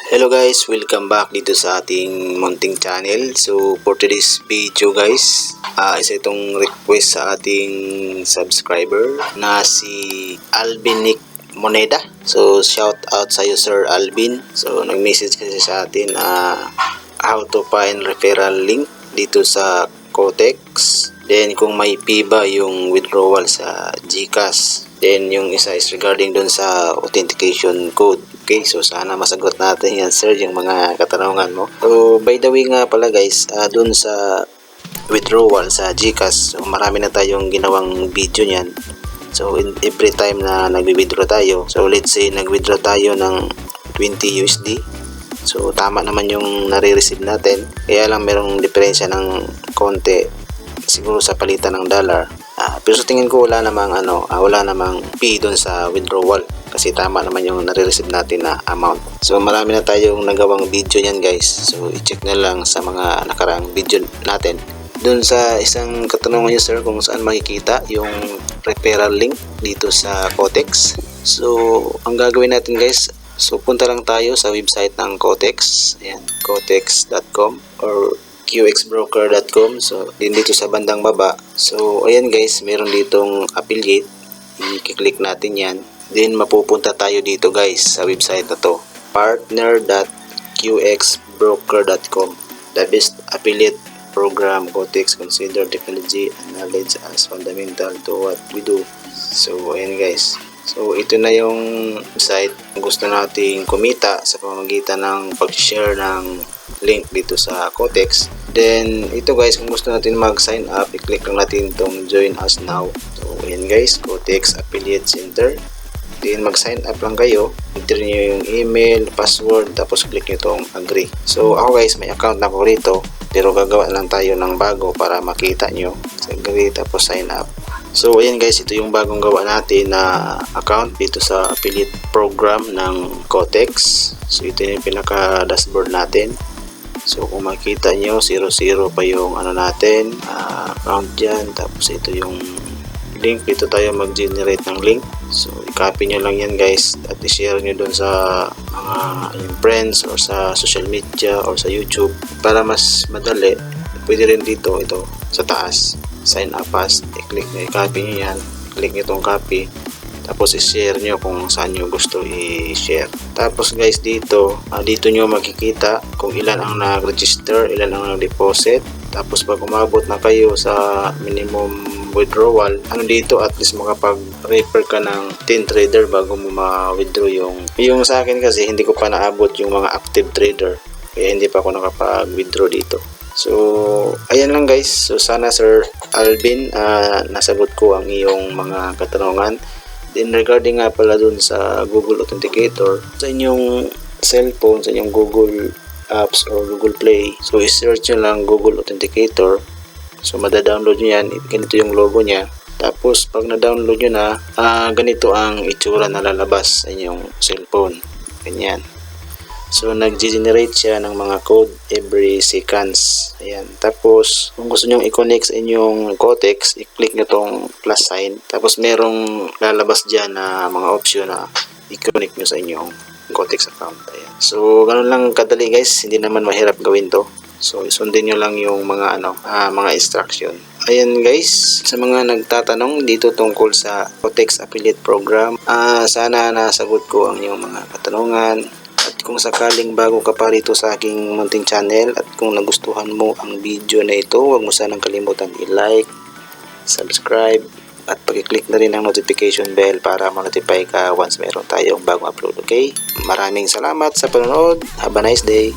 Hello guys, welcome back dito sa ating munting channel. So for today's video guys, isa itong request sa ating subscriber na si Alvin Nick Moneda. So shout out sa iyo Sir Alvin. So nag-message kasi sa atin how to find referral link dito sa Kotex. Then kung may PIBA yung withdrawal sa GCash. Then yung isa is regarding dun sa authentication code. Okay, so sana masagot natin yan sir, yung mga katanungan mo. So by the way nga pala guys, dun sa withdrawal sa GCash, so marami na tayong ginawang video niyan. So every time na nagwi-withdraw tayo, so let's say nag-withdraw tayo ng 20 USD. So tama naman yung nare-receive natin. Kaya lang merong diferensya ng konti siguro sa palitan ng dollar. Pero sa tingin ko wala namang fee doon sa withdrawal kasi tama naman yung nare-receive natin na amount. So marami na tayong nagawang video niyan guys. So i-check na lang sa mga nakaraang video natin. Doon sa isang katanungan niyo sir kung saan makikita yung referral link dito sa Kotex. So ang gagawin natin guys, so punta lang tayo sa website ng Kotex. Ayan, kotex.com or qxbroker.com. So din dito sa bandang baba, so ayan guys, meron ditong affiliate, i-click natin yan, then mapupunta tayo dito guys sa website na to, partner.qxbroker.com. The best affiliate program. Kotex consider technology and knowledge as fundamental to what we do. So ayan guys, so ito na yung site kung gusto nating kumita sa pamamagitan ng pag-share ng link dito sa Kotex. Then ito guys, kung gusto natin mag-sign up, i-click lang natin itong join us now. So ayan guys, Kotex Affiliate Center. Then mag-sign up lang kayo, enter nyo yung email, password, tapos click nyo itong agree. So ako guys, may account na ako rito, pero gagawa lang tayo ng bago para makita nyo. So agree, tapos sign up. So ayan guys, ito yung bagong gawa natin na account dito sa affiliate program ng Kotex. So ito yung pinaka dashboard natin. So kung makita nyo, 00 pa yung natin, account dyan. Tapos ito yung link, dito tayo mag-generate ng link. So i-copy nyo lang yan guys at i-share nyo dun sa mga friends or sa social media or sa YouTube para mas madali. Pwede rin dito, ito sa taas, sign up as, i-click nyo, i-copy nyo yan, click nyo itong copy, tapos i-share nyo kung saan nyo gusto i-share. Tapos guys dito nyo makikita kung ilan ang nag-register, ilan ang nag-deposit. Tapos pag umabot na kayo sa minimum withdrawal, dito at least makapag-refer ka ng 10 trader bago mo ma-withdraw yung sa akin kasi hindi ko pa naabot yung mga active trader. Kaya hindi pa ako nakapag-withdraw dito. So ayan lang guys. So sana Sir Alvin nasagot ko ang iyong mga katanungan. Then regarding nga pala dun sa Google Authenticator, sa inyong cellphone, sa inyong Google Apps or Google Play, so i-search nyo lang Google Authenticator. So mada-download nyo yan, ganito yung logo nya. Tapos pag na-download nyo na, ganito ang itsura na lalabas sa inyong cellphone. Ganyan. So nag-generate siya ng mga code every seconds. Ayan. Tapos kung gusto nyo i-connect sa inyong Kotex, i-click nyo tong plus sign. Tapos merong lalabas dyan na mga option na i-connect nyo sa inyong Kotex account. Ayan. So ganun lang kadali guys, hindi naman mahirap gawin to. So sundin nyo lang yung mga mga instruction. Ayan guys, sa mga nagtatanong dito tungkol sa Kotex Affiliate Program, sana nasagot ko ang inyong mga katanungan. At kung sakaling bago ka pa rito sa aking munting channel at kung nagustuhan mo ang video na ito, huwag mo sanang kalimutan i-like, subscribe, at pag-click na rin ang notification bell para ma-notify ka once meron tayong bagong upload. Okay? Maraming salamat sa panonood. Have a nice day.